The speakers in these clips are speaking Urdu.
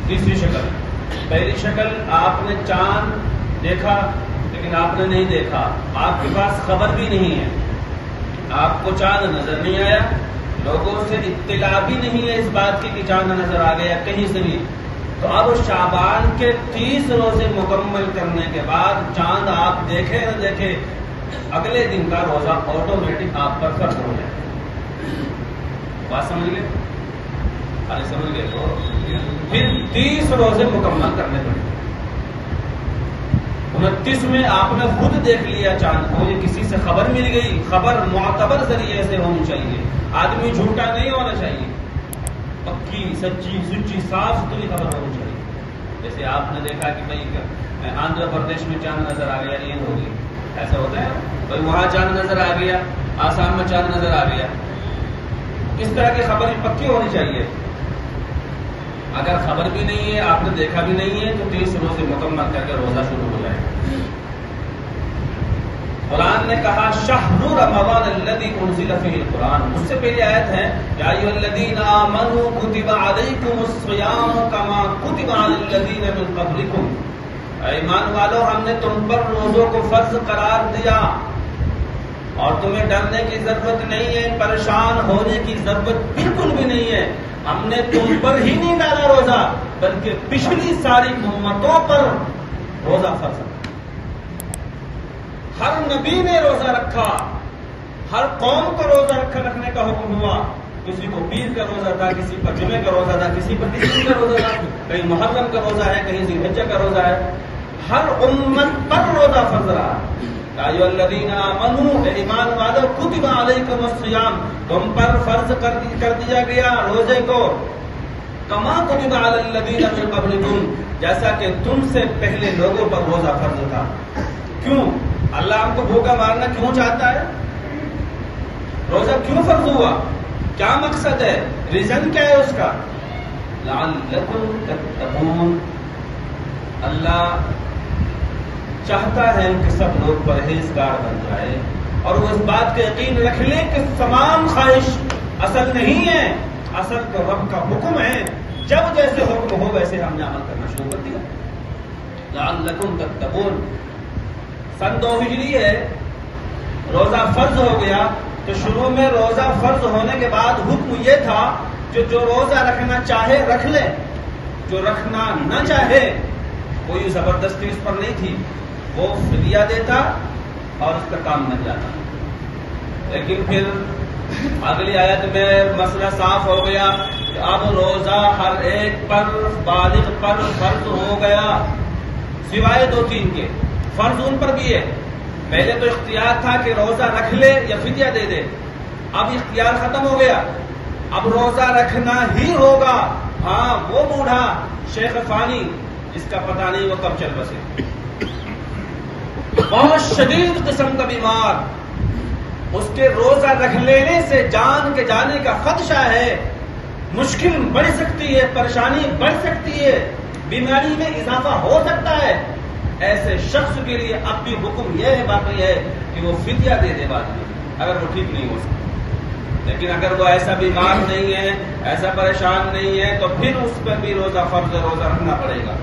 تیسری شکل، پہلی شکل آپ نے چاند دیکھا لیکن آپ نے نہیں دیکھا، آپ کے پاس خبر بھی نہیں ہے، آپ کو چاند نظر نہیں آیا، لوگوں سے اطلاع بھی نہیں ہے اس بات کی کہ چاند نظر آ گیا کہیں سے بھی، تو اب شعبان کے 30 روزے مکمل کرنے کے بعد چاند آپ دیکھے نہ دیکھے اگلے دن کا روزہ آٹومیٹک آپ پر فرض ہو جائے. بات سمجھ گئے؟ ارے سمجھ گئے تو پھر 30 روزے مکمل کرنے پڑے. 29 میں آپ نے خود دیکھ لیا چاند کو، یہ کسی سے خبر مل گئی، خبر معتبر ذریعے سے ہونی چاہیے، آدمی جھوٹا نہیں ہونا چاہیے، پکی سچی سچی صاف ستھری خبر ہونی چاہیے۔ جیسے آپ نے دیکھا کہ بھائی آندھرا پردیش میں چاند نظر آ گیا، عید ہوگی، ایسا ہوتا ہے بھائی وہاں چاند نظر آ گیا، آسام میں چاند نظر آ گیا، اس طرح کی خبر پکی ہونی چاہیے۔ اگر خبر بھی نہیں ہے، آپ نے دیکھا بھی نہیں ہے، تو 30 روزے مکمل کر کے روزہ شروع ہو جائے۔ قرآن نے کہا شہر رمضان الذی انزل فیہ القرآن، اس سے پہلی آیت ہے یا ایھا الذین آمنوا کتب علیکم الصیام کما کتب علی الذین من قبلکم، ایمان والو ہم نے تم پر روزوں کو فرض قرار دیا اور تمہیں ڈرنے کی ضرورت نہیں ہے، پریشان ہونے کی ضرورت بالکل بھی نہیں ہے، ہم نے تم پر ہی نہیں ڈالا روزہ بلکہ پچھلی ساری امتوں پر روزہ فرض کیا۔ ہر نبی نے روزہ رکھا، ہر قوم کو روزہ رکھنے کا حکم ہوا، کسی کو پیر کا روزہ تھا، کسی پر جمعے کا روزہ تھا، کسی پر کسی کا روزہ تھا، کہیں محرم کا روزہ ہے، کہیں ذی الحجہ کا روزہ ہے، ہر امت پر روزہ فرض رہا۔ یا ایھا الذین آمنوا، ایمان والو، کتب علیکم الصیام، تم پر فرض کر دیا گیا روزے کو، کما کتب علی الذین من قبلکم، جیسا کہ تم سے پہلے لوگوں پر روزہ فرض تھا۔ کیوں؟ اللہ ہم کو بھوکا مارنا کیوں چاہتا ہے؟ روزہ کیوں فرض ہوا؟ کیا مقصد ہے؟ ریزن کیا ہے اس کا؟ لعلکم تتقون، اللہ چاہتا ہے کہ سب لوگ پرہیزگار بن جائے اور وہ اس بات کا یقین رکھ لیں کہ تمام خواہش اصل نہیں ہے، اصل تو رب کا حکم ہے، جب جیسے حکم ہو ویسے ہم نے عمل کرنا شروع کر دیا۔ لعلکم تتقون، سن 2 ہجری ہے، روزہ فرض ہو گیا، تو شروع میں روزہ فرض ہونے کے بعد حکم یہ تھا کہ جو روزہ رکھنا چاہے رکھ لے، جو رکھنا نہ چاہے کوئی زبردستی اس پر نہیں تھی، وہ فدیہ دیتا اور اس کا کام بن جاتا۔ لیکن پھر اگلی آیت میں مسئلہ صاف ہو گیا کہ اب روزہ ہر ایک پر بالغ پر فرض ہو گیا، سوائے 2-3 کے، فرض ان پر بھی ہے۔ پہلے تو اختیار تھا کہ روزہ رکھ لے یا فدیہ دے دے، اب اختیار ختم ہو گیا، اب روزہ رکھنا ہی ہوگا۔ ہاں وہ بوڑھا شیخ فانی جس کا پتہ نہیں وہ کب چل بسے، بہت شدید قسم کا بیمار، اس کے روزہ رکھ لینے سے جان کے جانے کا خدشہ ہے، مشکل بڑھ سکتی ہے، پریشانی بڑھ سکتی ہے، بیماری میں اضافہ ہو سکتا ہے، ایسے شخص کے لیے اب بھی حکم یہ ہے باقی ہے کہ وہ فدیہ دے دے بعد میں، اگر وہ ٹھیک نہیں ہو سکتا۔ لیکن اگر وہ ایسا بیمار نہیں ہے، ایسا پریشان نہیں ہے، تو پھر اس پر بھی روزہ فرض روزہ رکھنا پڑے گا۔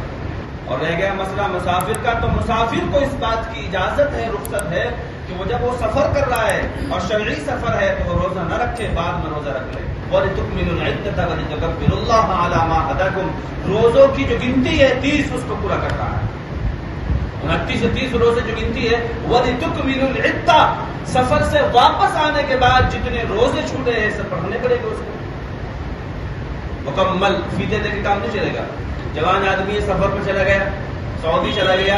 اور رہ گیا مسئلہ مسافر کا، تو مسافر کو اس بات کی اجازت ہے، رخصت ہے کہ وہ جب وہ سفر کر رہا ہے اور شرعی سفر ہے تو وہ روزہ نہ رکھے، بعد میں روزہ رکھ لے۔ وَلِتُكْمِلُوا الْعِدَّةَ وَلِتُكَبِّرُوا اللَّهَ عَلَى مَا هَدَاكُمْ، روزوں کی جو گنتی ہے 30 اس کو پورا کر رہا ہے، 29 سے 30 روزے جو گنتی ہے۔ وَلِتُكْمِلُوا الْعِدَّةَ، سفر سے واپس آنے کے بعد جتنے روزے چھوٹے ہیں سب پڑھنے پڑے گا اس کو، مکمل فیدے دے کے کام نہیں چلے گا۔ جوان آدمی سفر پہ چلا گیا، سعودی چلا گیا،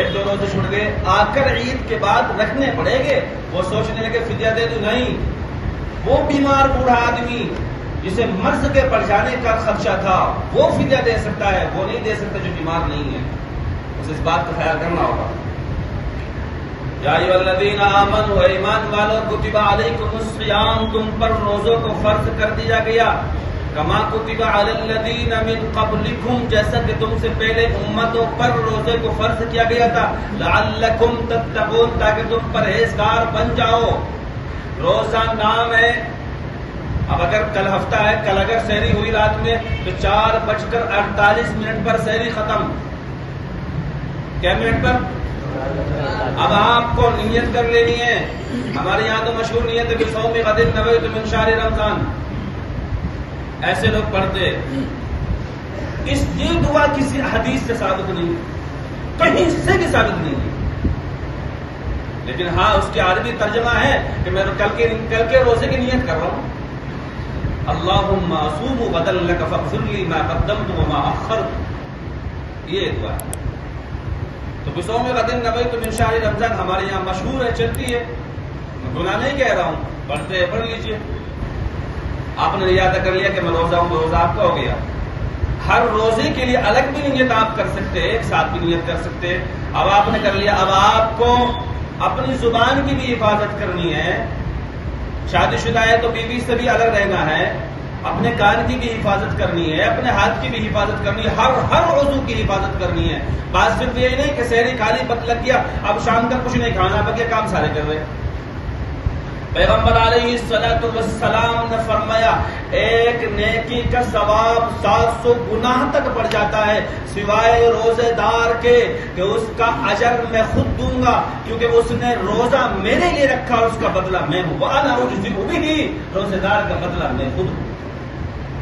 1-2 روزے چھوٹ گئے، آ کر عید کے بعد رکھنے پڑیں گے، وہ سوچنے لگے فدیہ دے دوں، نہیں، وہ بیمار بوڑھا آدمی جسے مرض کے پڑ جانے کا خدشہ تھا وہ فدیہ دے سکتا ہے، وہ نہیں دے سکتا جو بیمار نہیں ہے، اس بات کا خیال کرنا ہوگا۔ یا ایھا الذین آمنوا، ایمان والو، کتب علیکم الصیام، تم پر روزوں کو فرض کر دیا گیا، کما کتب علی الذین من قبلکم، جیسا کہ تم سے پہلے امتوں پر روزے کو فرض کیا گیا تھا، لعلکم تتقون، تاکہ تم پرہیزگار بن جاؤ۔ روزہ نام ہے، اب اگر کل ہفتہ ہے، کل اگر سحری ہوئی رات میں تو 4:48 پر سحری ختم، کیا منٹ پر؟ اب آپ کو نیت کر لینی ہے، ہمارے یہاں تو مشہور نیت ہے کہ صوم غد نویت من شہر رمضان، ایسے لوگ پڑھتے، یہ دعا کسی حدیث سے ثابت نہیں، کہیں سے بھی ثابت نہیں، لیکن ہاں اس کے عربی ترجمہ ہے کہ میں کل کے روزے کی نیت کر رہا ہوں، اللہم اصوم غدا لک فاغفر لی ما قدمت وما اخرت، یہ دعا ہے۔ تو تو بصوم غد نویت من شہر رمضان ہمارے یہاں مشہور ہے، چلتی ہے، میں گناہ نہیں کہہ رہا ہوں، پڑھتے پڑھ لیجئے۔ آپ نے ارادہ کر لیا کہ میں روزہ ہوں، روزہ آپ کا ہو گیا۔ ہر روزے کے لیے الگ بھی نیت آپ کر سکتے، ایک ساتھ بھی نیت کر سکتے۔ اب آپ نے کر لیا، اب آپ کو اپنی زبان کی بھی حفاظت کرنی ہے، شادی شدہ ہے تو بیوی سے بھی الگ رہنا ہے، اپنے کان کی بھی حفاظت کرنی ہے، اپنے ہاتھ کی بھی حفاظت کرنی ہے، ہر عضو کی حفاظت کرنی ہے۔ بات صرف یہی نہیں کہ سحری کھالی پت لگ گیا اب شام تک کچھ نہیں کھانا، بقیہ کام سارے کر رہے۔ پیغمبر علیہ الصلوۃ والسلام نے فرمایا ایک نیکی کا ثواب 700 گناہ تک بڑھ جاتا ہے، سوائے روزے دار کے کہ اس کا اجر میں خود دوں گا، کیونکہ اس نے روزہ میرے لیے رکھا اور اس کا بدلہ میں ہوں، وَأَنَا أُجْزِئُ بِهِ، روزے دار کا بدلہ میں خود ہوں۔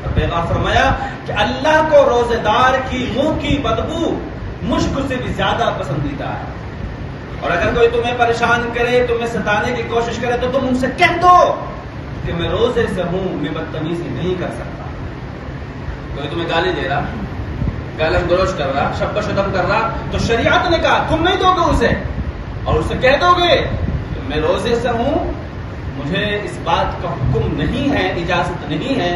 اور پیغمبر فرمایا کہ اللہ کو روزے دار کی منہ کی بدبو مشک سے بھی زیادہ پسندیدہ ہے، اور اگر کوئی تمہیں پریشان کرے، تمہیں ستانے کی کوشش کرے تو تم ان سے کہہ دو کہ میں روزے سے ہوں، میں بدتمیزی نہیں کر سکتا۔ کوئی تمہیں گالی دے رہا، گالم گلوچ کر رہا، شب و شتم کر رہا، تو شریعت نے کہا تم نہیں دو گے اسے، اور اسے کہہ دو گے کہ میں روزے سے ہوں، مجھے اس بات کا حکم نہیں ہے، اجازت نہیں ہے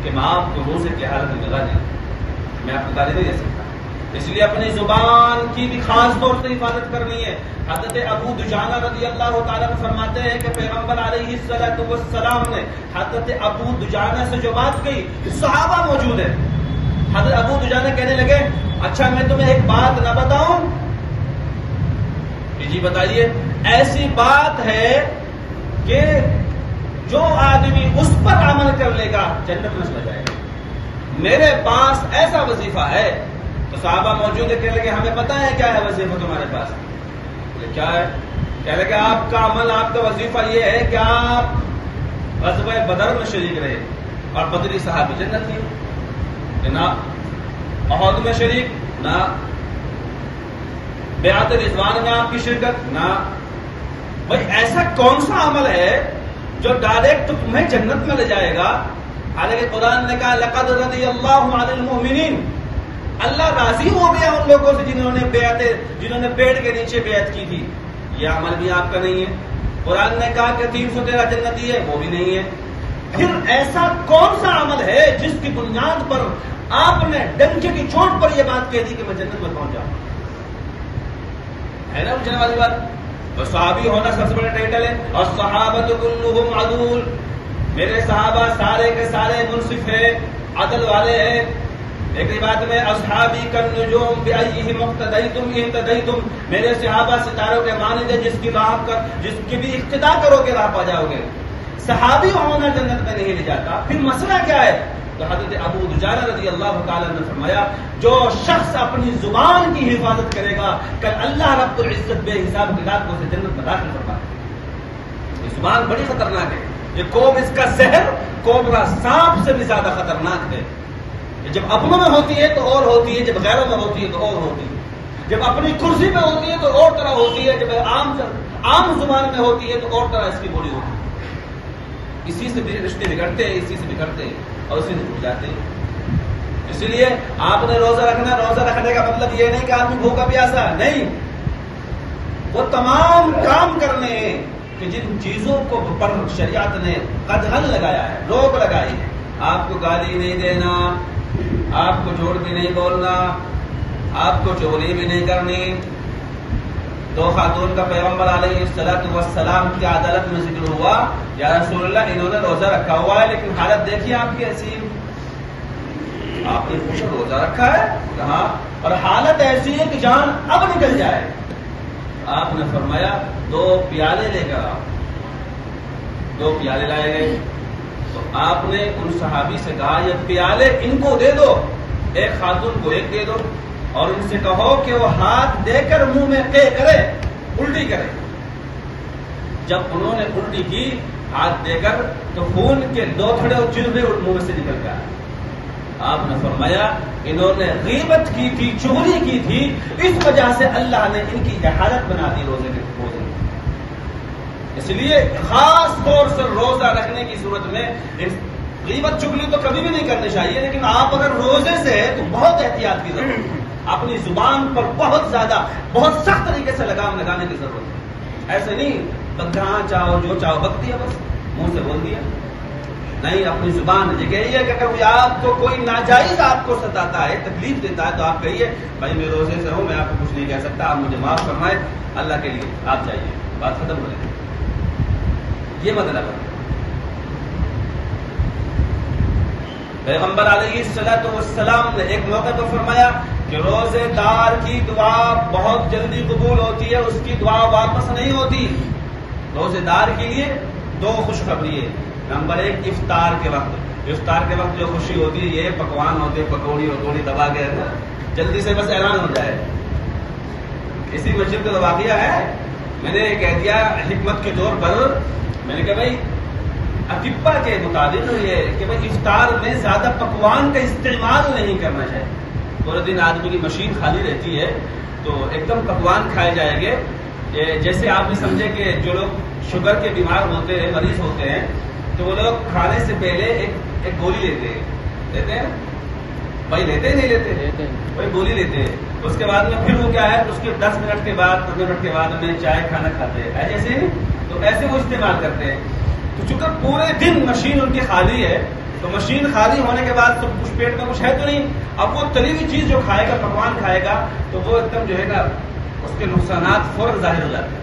کہ میں آپ کو روزے کی حالت میں گالی دوں، میں آپ کو گالی نہیں دے سکتا۔ اس لیے اپنی زبان کی بھی خاص طور سے حفاظت کرنی ہے۔ حضرت ابو دجانہ رضی اللہ تعالیٰ عنہ فرماتے ہیں کہ پیغمبر علیہ الصلوۃ والسلام نے حضرت ابو دجانہ سے جو بات کہی، صحابہ موجود ہیں، حضرت ابو دجانہ کہنے لگے اچھا میں تمہیں ایک بات نہ بتاؤں؟ جی بتائیے۔ ایسی بات ہے کہ جو آدمی اس پر عمل کر لے گا جنت میں چلا جائے گا، میرے پاس ایسا وظیفہ ہے۔ تو صحابہ موجود ہے، کہنے لگے ہمیں پتہ ہے کیا ہے وظیفہ تمہارے پاس؟ کیا ہے؟ کہنے لگے آپ کا عمل، آپ کا وظیفہ یہ ہے کہ آپ غزوہ بدر میں شریک رہے، اور بدری صحابی جنت کی، نہ احد میں شریک، نہ بیعت رضوان میں آپ کی شرکت، نہ بھائی ایسا کون سا عمل ہے جو ڈائریکٹ تمہیں جنت میں لے جائے گا؟ حالانکہ قرآن نے کہا لقد رضی اللہ عن المؤمنین، اللہ راضی ہو گیا ان لوگوں سے جنہوں نے پیڑ کے نیچے بیعت کی تھی۔ یہ عمل بھی آپ کا نہیں ہے۔ قرآن نے کہا کہ 313 جنتی ہے، وہ بھی نہیں ہے۔ پھر ایسا کون سا عمل ہے جس کی بنیاد پر آپ نے ڈنکے کی چوٹ پر یہ بات کہہ دی کہ میں جنت میں پہنچ جاؤں؟ ہے نا پوچھنے والی بات؟ تو صحابی ہونا سب سے بڑا ٹائٹل ہے، اور صحابۃ کلھم عدول، میرے صحابہ سارے کے سارے منصف ہیں، عدل والے ہیں۔ ایک روایت میں اصحابی کالنجوم بأیہم اقتدیتم اہتدیتم، میرے صحابہ ستاروں کے مانند ہیں، جس کی بھی اقتدا کرو گے راہ پا جاؤ گے۔ صحابی ہونا جنت میں نہیں لے جاتا۔ پھر مسئلہ کیا ہے؟ تو حضرت ابو دجانہ رضی اللہ تعالیٰ نے فرمایا جو شخص اپنی زبان کی حفاظت کرے گا کل اللہ رب العزت بے حساب کتاب کو اسے جنت میں داخل فرما دے۔ یہ زبان بڑی خطرناک ہے، یہ کوب، اس کا زہر کوبرا سانپ سے بھی زیادہ خطرناک ہے۔ جب اپنوں میں ہوتی ہے تو اور ہوتی ہے، جب غیروں میں ہوتی ہے تو اور ہوتی ہے، جب اپنی کرسی پہ ہوتی ہے تو اور طرح ہوتی ہے، جب عام زبان میں ہوتی ہے تو اور طرح اس کی بولی ہوتی ہے۔ اسی سے رشتے بگڑتے ہیں، اسی سے بگڑتے ہیں اور اسی سے ٹوٹ جاتے ہیں۔ اسی لیے آپ نے روزہ رکھنا، روزہ رکھنے کا مطلب یہ نہیں کہ آدمی بھوکا پیاسا نہیں، وہ تمام کام کرنے ہیں کہ جن چیزوں کو پر شریعت نے قدغن لگایا ہے، روک لگائی ہے۔ آپ کو گالی نہیں دینا، آپ کو جھوٹ بھی نہیں بولنا، آپ کو چوری بھی نہیں کرنی۔ دو خاتون کا پیغمبر علیہ الصلوۃ والسلام کی عدالت میں ذکر ہوا، یا رسول اللہ انہوں نے روزہ رکھا ہوا ہے لیکن حالت دیکھیے آپ کی ایسی، آپ نے پوچھا روزہ رکھا ہے؟ کہا، اور حالت ایسی ہے کہ جان اب نکل جائے۔ آپ نے فرمایا 2 پیالے لے کر آؤ۔ 2 پیالے لائے گئے تو آپ نے ان صحابی سے کہا یہ پیالے ان کو دے دو، ایک خاتون کو ایک دے دو، اور ان سے کہو کہ وہ ہاتھ دے کر منہ میں قے کرے، الٹی کرے۔ جب انہوں نے الٹی کی ہاتھ دے کر تو خون کے 2 تھڑے اور چربے منہ میں سے نکل گیا۔ آپ نے فرمایا انہوں نے غیبت کی تھی، چغلی کی تھی، اس وجہ سے اللہ نے ان کی حالت بنا دی روزے کے روزے۔ اس لیے خاص طور سے روزہ رکھنے کی صورت میں غیبت چغلی تو کبھی بھی نہیں کرنی چاہیے، لیکن آپ اگر روزے سے ہے تو بہت احتیاط کی ضرورت ہے۔ اپنی زبان پر بہت زیادہ بہت سخت طریقے سے لگام لگانے کی ضرورت ہے. ایسے نہیں جہاں چاہو جو چاہو بک دیا, بس منہ سے بول دیا. نہیں, اپنی زبان یہ کہیے کہ اگر آپ کو کوئی ناجائز آپ کو ستاتا ہے, تکلیف دیتا ہے, تو آپ کہیے بھائی میں روزے سے ہوں, میں آپ کو کچھ نہیں کہہ سکتا, آپ مجھے معاف فرمائے, اللہ کے لیے آپ جائیے, بات ختم ہو جائے. یہ مطلب ہے. پیغمبر علیہ الصلوۃ والسلام نے ایک موقع پر فرمایا کہ روزے دار کی دعا بہت جلدی قبول ہوتی ہے, اس کی دعا واپس نہیں ہوتی. روزے دار کے لیے 2 خوشخبری ہے. نمبر 1, افطار کے وقت. افطار کے وقت جو خوشی ہوتی ہے, یہ پکوان ہوتے, پکوڑی وکوڑی دبا کے جلدی سے بس اعلان ہو جائے. اسی مسجد کا واقعہ ہے, میں نے کہہ دیا حکمت کے طور پر, میں نے کہا بھائی اطباء کے مطابق یہ کہ بھائی افطار میں زیادہ پکوان کا استعمال نہیں کرنا چاہیے. پورے دن آدمی کی مشین خالی رہتی ہے, تو ایک دم پکوان کھائے جائیں گے. جیسے آپ بھی سمجھے کہ جو لوگ شوگر کے بیمار ہوتے ہیں, مریض ہوتے ہیں, تو وہ لوگ کھانے سے پہلے ایک گولی لیتے ہیں بھائی, لیتے ہیں نہیں لیتے, وہی گولی لیتے ہیں. اس کے بعد میں پھر وہ کیا ہے, اس کے 10 منٹ کے بعد 15 منٹ کے بعد میں چائے کھانا کھاتے ہیں. ایسے تو ایسے وہ استعمال کرتے ہیں. تو چونکہ پورے دن مشین ان کی خالی ہے, تو مشین خالی ہونے کے بعد تو کچھ پیٹ میں کچھ ہے تو نہیں. اب وہ تلی ہوئی چیز جو کھائے گا, پکوان کھائے گا, تو وہ ایک دم جو ہے نا اس کے نقصانات فوراً ظاہر ہو جاتے ہیں.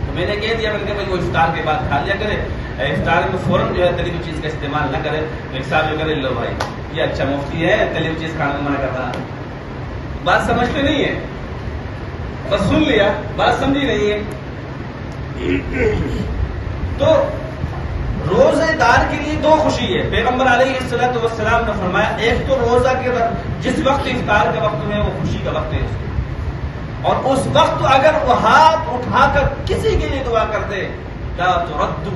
تو میں نے کہہ دیا کہ بھائی وہ افطار کے بعد کھا لیا کرے, افطار میں فوراً جو ہے تلی ہوئی چیز کا استعمال نہ کرے. ایک صاحب جو کرے, لو بھائی یہ اچھا مفتی ہے, تلی ہوئی چیز کھانے میں منع کر رہا. بات سمجھتے نہیں ہے, بس سن لیا, بات سمجھی نہیں ہے. تو روزے دار کے لیے 2 خوشی ہے. پیغمبر علیہ الصلوۃ والسلام نے فرمایا, ایک تو روزہ کے وقت جس وقت افطار کے وقت میں وہ خوشی کا وقت ہے, اور اس وقت اگر وہ ہاتھ اٹھا کر کسی کے لیے دعا کر دے, لا ترد,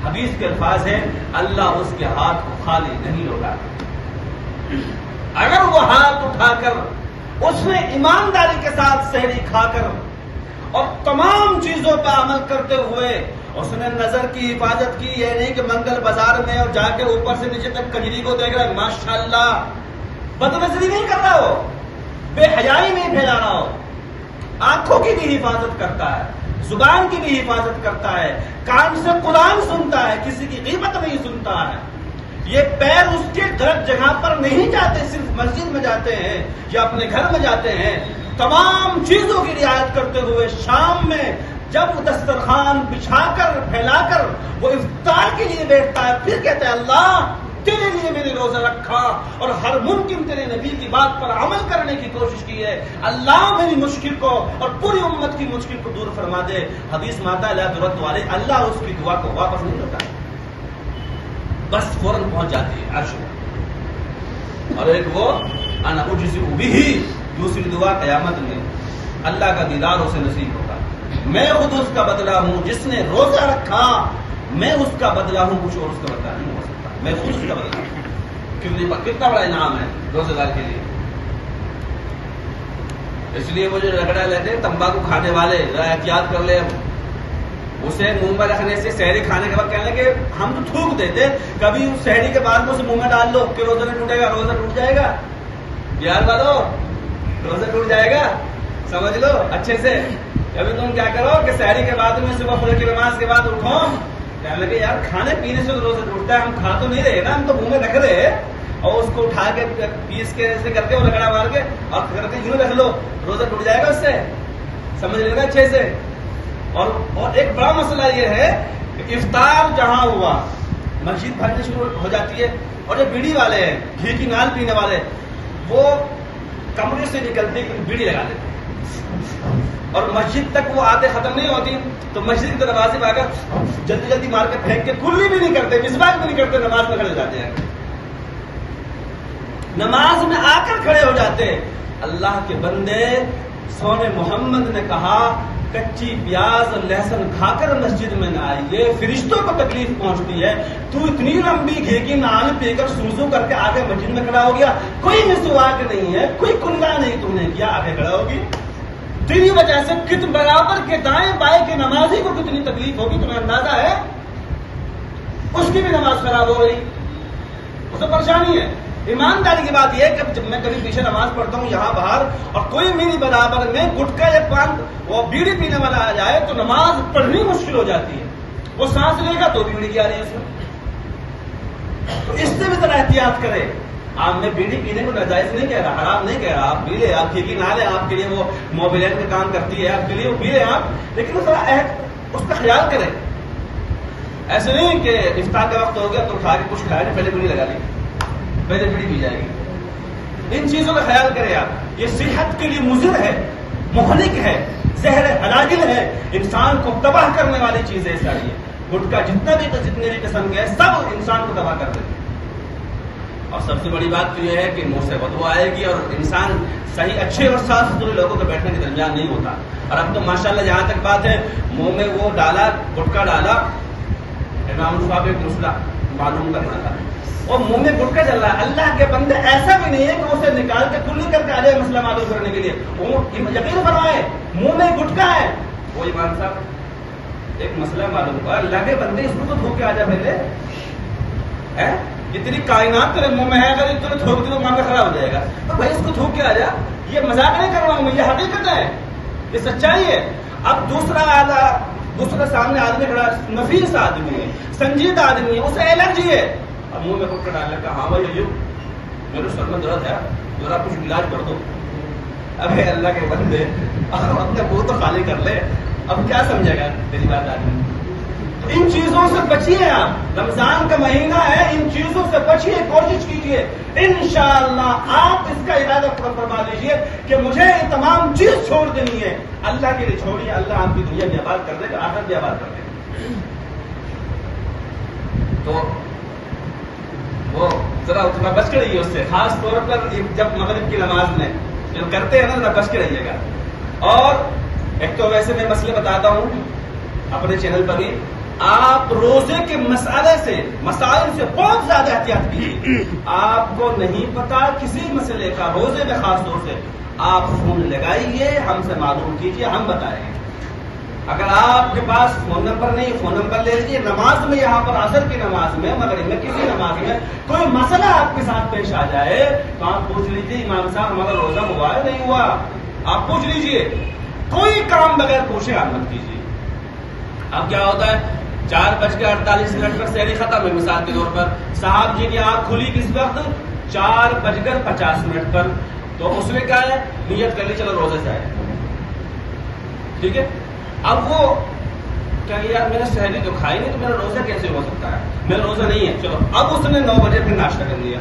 حدیث کے الفاظ ہیں, اللہ اس کے ہاتھ کو خالی نہیں لوٹاتا. اگر وہ ہاتھ اٹھا کر اس نے ایمانداری کے ساتھ سحری کھا کر اور تمام چیزوں پر عمل کرتے ہوئے اس نے نظر کی حفاظت کی, یہ نہیں کہ منگل بازار میں اور جا کے اوپر سے نیچے تک کجری کو دیکھ رہا ہے, ماشاءاللہ, بد نظری نہیں کر رہا ہو, بے حیائی نہیں پھیلا رہا ہو, آنکھوں کی بھی حفاظت کرتا ہے, زبان کی بھی حفاظت کرتا ہے, کان سے قرآن سنتا ہے, کسی کی غیبت نہیں سنتا ہے, یہ پیر اس کے غلط جگہ پر نہیں جاتے, صرف مسجد میں جاتے ہیں یا اپنے گھر میں جاتے ہیں, تمام چیزوں کی رعایت کرتے ہوئے شام میں جب دسترخوان بچھا کر پھیلا کر وہ افطار کے لیے بیٹھتا ہے, پھر کہتا ہے اللہ تیرے لیے میں نے روزہ رکھا اور ہر ممکن تیرے نبی کی بات پر عمل کرنے کی کوشش کی ہے, اللہ میری مشکل کو اور پوری امت کی مشکل کو دور فرما دے. حدیث ماتا لا ترد والے, اللہ اس کی دعا کو واپس نہیں لوٹا, بس فوراً پہنچ جاتی ہے عرش میں. اور ایک وہ انا اجزئ بہ, دوسری دعا قیامت میں اللہ کا دیدار اسے نصیب ہوگا. میں خود اس کا بدلہ ہوں, جس نے روزہ رکھا میں اس کا بدلہ ہوں, کچھ اور اس کا بدلہ نہیں ہو سکتا, میں خود اس کا بدلہ ہوں. کتنا بڑا انعام ہے روزہ دار کے لیے. اس لیے وہ جو رگڑا لیتے تمباکو کھانے والے, ذرا احتیاط کر لے. اسے منہ میں رکھنے سے سحری کھانے کے بعد کہنے کہ ہم تو تھوک دیتے, کبھی سحری کے بعد میں اسے منہ میں ڈال لو کہ روزہ نہیں ٹوٹے گا, روزہ ٹوٹ جائے گا. یار والو, روزہ ٹوٹ جائے گا, سمجھ لو اچھے سے. ابھی تم کیا کرو کہ سحری کے بعد میں صبح فجر کی نماز کے بعد اٹھو, کہنے لگے یار کھانے پینے سے تو روزہ ٹوٹتا ہے, ہم کھا تو نہیں رہے نا, ہم تو منہ میں رکھ رہے, اور اس کو اٹھا کے پیس کے ایسے کر کے وہ رگڑا مار کے اور کر کے یوں رکھ لو, روزہ ٹوٹ جائے گا اس سے, سمجھ لے گا اچھے سے. اور ایک بڑا مسئلہ یہ ہے کہ افطار جہاں ہوا مسجد بھرنے شروع ہو جاتی ہے, اور جو بیڑی والے ہیں, گھی کی نال پینے والے, وہ کمرے سے نکلتے بیڑی لگا دیتے اور مسجد تک وہ آتے ختم نہیں ہوتی, تو مسجد کے دروازے پہ آ کر جلدی جلدی مار کے پھینک کے کلی بھی نہیں کرتے, مسواک بھی نہیں کرتے, نماز میں کھڑے ہو جاتے ہیں. نماز میں آ کر کھڑے ہو جاتے. اللہ کے بندے, سونے محمد نے کہا کچی پیاز اور لہسن کھا کر مسجد میں نہ آئیے, فرشتوں کو تکلیف پہنچتی ہے. تو اتنی لمبی گھی کی نان پی کر سوزو کر کے آگے مسجد میں کھڑا ہو گیا, کوئی مسواک نہیں ہے, کوئی کنگا نہیں تم نے کیا, آگے کھڑا ہوگی. تیری وجہ سے کت برابر کے دائیں بائیں کے نمازی کو کتنی تکلیف ہوگی, تمہیں اندازہ ہے؟ اس کی بھی نماز خراب ہو گئی, اسے پریشانی ہے. ایمانداری کی بات یہ ہے کہ جب میں کبھی پیچھے نماز پڑھتا ہوں یہاں باہر اور کوئی میری برابر میں گٹکا یا پان وہ بیڑی پینے والا آ جائے تو نماز پڑھنی مشکل ہو جاتی ہے. وہ سانس لے گا تو بیڑی کی آ رہی ہے اس میں. تو اس سے بھی ذرا احتیاط کرے. آپ میں بیڑی پینے کو ناجائز نہیں کہہ رہا, حرام نہیں کہہ رہا, آپ پی لیں, آپ ٹھیک ہی نہ لیں, آپ کے لیے وہ موبائل کا کام کرتی ہے, آپ کے لیے وہ پی لیں آپ, لیکن وہ ذرا اس کا خیال کریں. ایسے نہیں کہ افطار کا وقت ہو گیا تو کھا کے کچھ کھایا نہیں, پہلے بیڑی لگا لی, پہلے بیڑی پی جائے گی. ان چیزوں کا خیال کریں آپ. یہ صحت کے لیے مضر ہے, مہلک ہے, زہر ہلاکل ہے, انسان کو تباہ کرنے والی چیز ہے ساری. گٹکا جتنے بھی قسم کے ہیں سب انسان کو تباہ کر دیتے. اور سب سے بڑی بات تو یہ ہے کہ منہ سے بدبو آئے گی اور انسان صحیح اچھے اور صاف ستھرے لوگوں کے بیٹھنے کے درمیان نہیں ہوتا. اور اب تو ماشاءاللہ جہاں تک بات ہے منہ میں وہ ڈالا, گٹکا ڈالا, امام صاحب ایک مسئلہ معلوم کرنا تھا, اور منہ میں گٹکا چل رہا ہے. اللہ کے بندے ایسا بھی نہیں ہے کہ اسے نکال کے کلی کر کے آ جائے مسئلہ معلوم کرنے کے لیے. وہ یقین فرمائے منہ میں گٹکا ہے, وہ امام صاحب ایک مسئلہ معلوم ہوا, اللہ کے بندے اس کو تو دھو کے آ جا پہلے. اتنی کائنات تیرے منہ میں ہے, اگر تمہیں تھوک دی تو معاملہ خراب ہو جائے گا. تو بھائی اس کو تھوک کے آ جا. یہ مذاق نہیں کر رہا ہوں میں, یہ حقیقت ہے, یہ سچائی ہے. اب دوسرا سامنے آدمی کھڑا, نفیس آدمی ہے, سنجیدہ آدمی ہے, اسے الرجی ہے, اب منہ میں گٹکا ڈالنے کا, ہاں بھائی یہ میرے سر میں درد ہے, ذرا کچھ علاج کر دو. ابھی اللہ کے بندے اپنے منہ تو خالی کر لے, اب کیا سمجھے گا میری بات آدمی. ان چیزوں سے بچیے آپ, رمضان کا مہینہ ہے, ان چیزوں سے بچیے, کوشش کیجیے. انشاءاللہ آپ اس کا ارادہ پورا فرما لیجیے کہ مجھے یہ تمام چیز چھوڑ دینی ہے. اللہ کے لیے چھوڑیے, اللہ آپ کی دنیا بھی آباد کر دے گا, آخرت بھی آباد کر دے گا. تو وہ ذرا اتنا بچ کے رہیے اس سے, خاص طور پر جب مغرب کی نماز میں جب کرتے ہیں نا, ذرا بچ کے رہیے گا. اور ایک تو ویسے میں مسئلے بتاتا ہوں اپنے چینل پر ہی, آپ روزے کے مسائل سے بہت زیادہ احتیاط کیجیے. آپ کو نہیں پتا کسی مسئلے کا, روزے میں خاص طور سے آپ فون لگائیے, ہم سے معلوم کیجیے, ہم بتائیں گے. اگر آپ کے پاس فون نمبر نہیں, فون نمبر لے لیجیے. نماز میں یہاں پر عصر کی نماز میں, مغرب میں, کسی نماز میں کوئی مسئلہ آپ کے ساتھ پیش آ جائے تو آپ پوچھ لیجیے, امام صاحب ہمارا روزہ ہوا ہے نہیں ہوا, آپ پوچھ لیجیے. کوئی کام بغیر پوچھے آپ مت کیجیے. اب کیا ہوتا ہے, 4:48 پر سحری ختم ہے, مثال کے طور پر صاحب جی کی آنکھ کھلی کس وقت, 4:50 پر, تو اس نے کیا ہے, نیت کر لی چلو روزے سے آئے, ٹھیک ہے. اب وہ کیا یار میں نے سحری تو کھائی نہیں تو میرا روزہ کیسے ہو سکتا ہے, میرا روزہ نہیں ہے, چلو اب اس نے 9 بجے پھر ناشتہ کر لیا.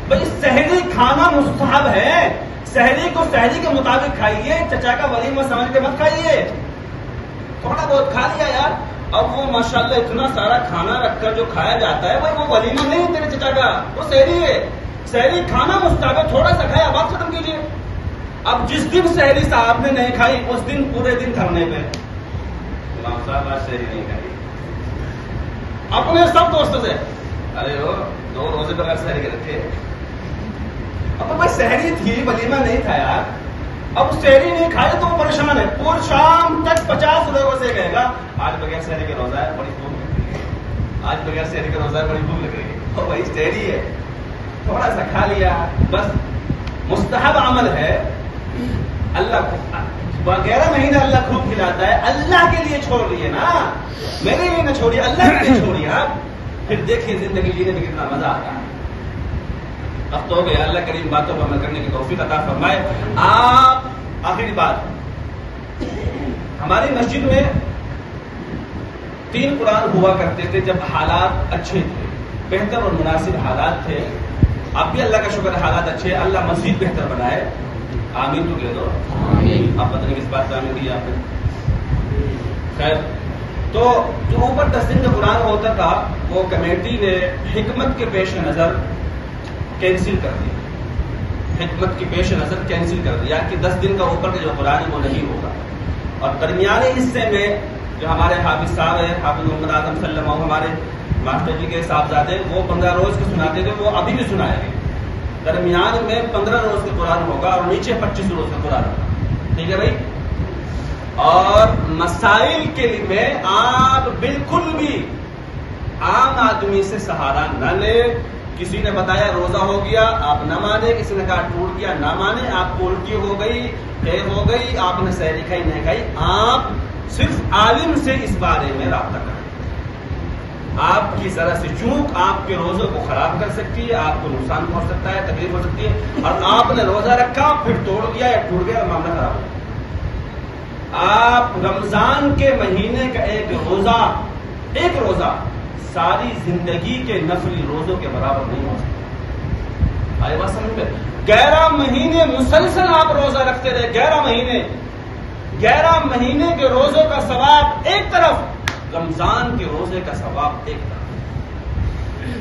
بھائی سحری کھانا مستحب ہے, سحری کو سحری کے مطابق کھائیے, چچا کا ولیمہ سمجھ کے مت کھائیے. تھوڑا بہت کھا لیا یار. اب وہ ماشاءاللہ اتنا سارا کھانا رکھ کر جو کھایا جاتا ہے وہ ولیمہ نہیں تیرے چچا کا, وہ سحری ہے. سحری کھانا مستحب ہے, تھوڑا سا کھایا, بات ختم کیجیے. اب جس دن سحری صاحب نے نہیں کھائی اس دن پورے دن دھرنے پہ, امام صاحب آج سحری نہیں کھائی. اپنے سب دوستوں سے ارے وہ 2 روزے بغیر سحری کے رکھے. اب بھائی سحری تھی, ولیمہ نہیں تھا یار. اب سحری نہیں کھائے تو وہ پریشان ہے, پور شام تک 50 لوگوں سے کہے گا آج بغیر سحری کے روزہ ہے, بڑی بھوک لگ رہی ہے, آج بغیر سحری کے روزہ ہے, بڑی بھوک لگ رہی ہے. اور بھائی سحری ہے, تھوڑا سا کھا لیا بس, مستحب عمل ہے. اللہ کو 11 مہینے اللہ خوب کھلاتا ہے, اللہ کے لیے چھوڑ لیے نا, میرے لیے نہ چھوڑیے, اللہ کے لیے چھوڑیے. آپ پھر دیکھیے زندگی جینے میں کتنا مزہ آتا ہے. اب تو ہو گیا, اللہ کریم باتوں پر عمل کرنے کی توفیق عطا فرمائے. آپ آخری بات, ہماری مسجد میں 3 قرآن ہوا کرتے تھے جب حالات اچھے تھے, بہتر اور مناسب حالات تھے. اب بھی اللہ کا شکر ہے حالات اچھے, اللہ مزید بہتر بنائے. آمین تو کہہ دو. آپ پتہ نہیں کس بات کا آمین کیا آپ نے. خیر, تو جو اوپر 10 دن کا قرآن ہوتا تھا وہ کمیٹی نے حکمت کے پیش نظر کینسل کر دیا. حکمت کی پیش نظر کینسل کر دیا کہ 10 دن کا اوپر کا جو قرآن ہے وہ نہیں ہوگا. اور درمیانے حصے میں جو ہمارے حافظ صاحب ہیں, حافظ محمد اعظم صلی اللہ علیہ, ہمارے ماسٹر جی کے صاحبزادے, وہ 15 روز کے سناتے تھے, وہ ابھی بھی سنائے گے. درمیان میں 15 روز کا قرآن ہوگا اور نیچے 25 روز کا قرآن ہوگا, ٹھیک ہے بھائی. اور مسائل کے لیے آپ بالکل بھی عام آدمی سے سہارا نہ لیں, کسی نے بتایا روزہ ہو گیا آپ نہ مانے، کسی نے کہا ٹوٹ گیا نہ مانے، آپ کو الٹی ہو گئی ٹھیک ہو گئی، آپ نے سحری کھائی نہیں کھائی، آپ صرف عالم سے اس بارے میں رابطہ کریں۔ آپ کی ذرا سے چوک آپ کے روزے کو خراب کر سکتی ہے، آپ کو نقصان پہنچ سکتا ہے، تکلیف ہو سکتی ہے، اور آپ نے روزہ رکھا پھر توڑ دیا یا ٹوٹ گیا معاملہ خراب ہو گیا۔ آپ رمضان کے مہینے کا ایک روزہ ساری زندگی کے نفلی روزوں کے برابر نہیں ہو سکتا۔ آئے بات سمجھ میں؟ 11 مہینے مسلسل آپ روزہ رکھتے رہے، 11 مہینے کے روزوں کا ثواب ایک طرف، رمضان کے روزے کا ثواب ایک طرف۔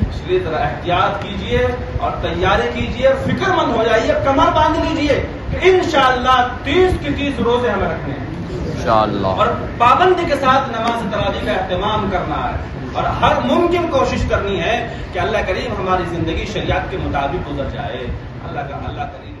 اس لیے ذرا احتیاط کیجئے اور تیاری کیجئے، فکر مند ہو جائیے، کمر باندھ لیجئے کہ انشاءاللہ 30 کے 30 روزے ہمیں رکھنے ہیں انشاءاللہ، اور پابندی کے ساتھ نماز تراویح کا اہتمام کرنا ہے، اور ہر ممکن کوشش کرنی ہے کہ اللہ کریم ہماری زندگی شریعت کے مطابق گزر جائے۔ اللہ کریم